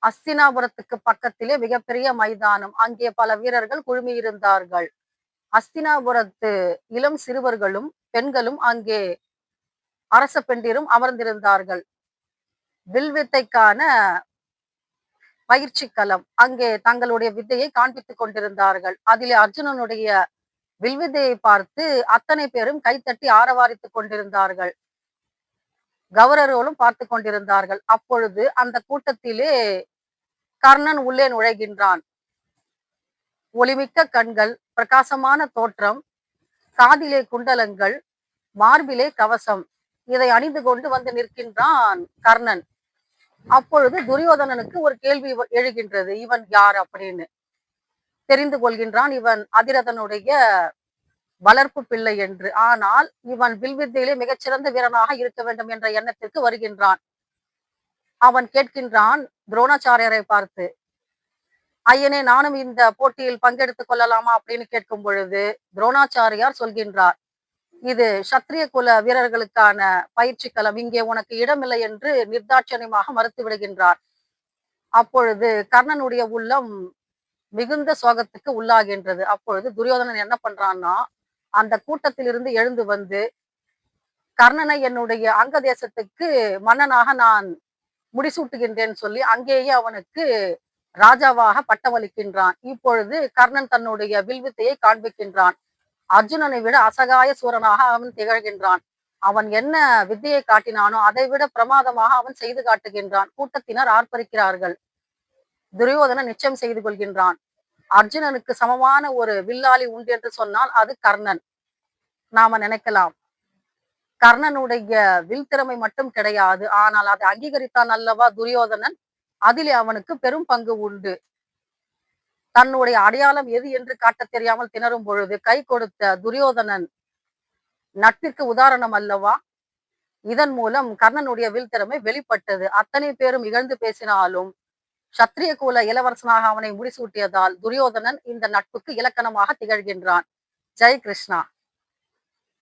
அஸ்தினாபுரத்துக்கு பக்கத்திலே மிகப்பெரிய மைதானம். அங்கே பல வீரர்கள் குழுமியிருந்தார்கள். அஸ்தினாபுரத்து இளம் சிறுவர்களும், பெண்களும் அங்கே அரச பெண்டிரும் அமர்ந்திருந்தார்கள். வில்வித்தைக்கான பயிற்சி களம். அங்கே தங்களுடைய வித்தையை காண்பித்துக் கொண்டிருந்தார்கள். அதிலே அர்ஜுனனுடைய வில்வித்தையை பார்த்து அத்தனை பேரும் கைத்தட்டி ஆரவாரித்துக் கொண்டிருந்தார்கள். கௌரவர்களும் பார்த்து கொண்டிருந்தார்கள். அப்பொழுது அந்த கூட்டத்திலே கர்ணன் உள்ளே நுழைகின்றான். ஒளிமிக்க கண்கள், பிரகாசமான தோற்றம், காதிலே குண்டலங்கள், மார்பிலே கவசம். இதை அணிந்து கொண்டு வந்து நிற்கின்றான் கர்ணன். அப்பொழுது துரியோதனனுக்கு ஒரு கேள்வி எழுகின்றது. இவன் யார் அப்படின்னு தெரிந்து கொள்கின்றான். இவன் அதிரதனுடைய வளர்ப்பு பிள்ளை என்று. ஆனால் இவன் வில்வித்தையிலே மிகச்சிறந்த வீரனாக இருக்க வேண்டும் என்ற எண்ணத்திற்கு வருகின்றான். அவன் கேட்கின்றான் துரோணாச்சாரியரை பார்த்து, ஐயனே, நானும் இந்த போட்டியில் பங்கெடுத்துக் கொள்ளலாமா அப்படின்னு கேட்கும் பொழுது துரோணாச்சாரியார் சொல்கின்றார், இது சத்திரிய குல வீரர்களுக்கான பயிற்சி களம், இங்கே உனக்கு இடமில்லை என்று நிர்தாட்சணியமாக மறுத்து விடுகின்றார். அப்பொழுது கர்ணனுடைய உள்ளம் மிகுந்த சோகத்துக்கு உள்ளாகின்றது. அப்பொழுது துரியோதனன் என்ன பண்றான்னா, அந்த கூட்டத்திலிருந்து எழுந்து வந்து கர்ணனை என்னுடைய அங்க தேசத்துக்கு மன்னனாக நான் முடிசூட்டுகின்றேன் சொல்லி அங்கேயே அவனுக்கு ராஜாவாக பட்டமளிக்கின்றான். இப்பொழுது கர்ணன் தன்னுடைய வில்வித்தையை காண்பிக்கின்றான். அர்ஜுனனை விட அசகாய சூரனாக அவன் திகழ்கின்றான். அவன் என்ன வித்தையை காட்டினானோ அதை விட பிரமாதமாக அவன் செய்து காட்டுகின்றான். கூட்டத்தினர் ஆர்ப்பரிக்கிறார்கள். துரியோதனன் நிச்சயம் செய்து கொள்கின்றான், அர்ஜுனனுக்கு சமமான ஒரு வில்லாளி உண்டு என்று சொன்னால் அது கர்ணன். நாம நினைக்கலாம், கர்ணனுடைய வில் திறமை மட்டும் கிடையாது, ஆனால் அதை அங்கீகரித்தான் அல்லவா துரியோதனன். அதிலே அவனுக்கு பெரும் பங்கு உண்டு. தன்னுடைய அடையாளம் எது என்று காட்ட தெரியாமல் திணறும் பொழுது கை கொடுத்த துரியோதனன் நட்பிற்கு உதாரணம் அல்லவா. இதன் மூலம் கர்ணனுடைய வில் திறமை வெளிப்பட்டது. அத்தனை பேரும் இகழ்ந்து பேசினாலும் சத்திரிய குல இளவரசனாக அவனை முடிசூட்டியதால் துரியோதனன் இந்த நட்புக்கு இலக்கணமாக திகழ்கின்றான். ஜெய் கிருஷ்ணா.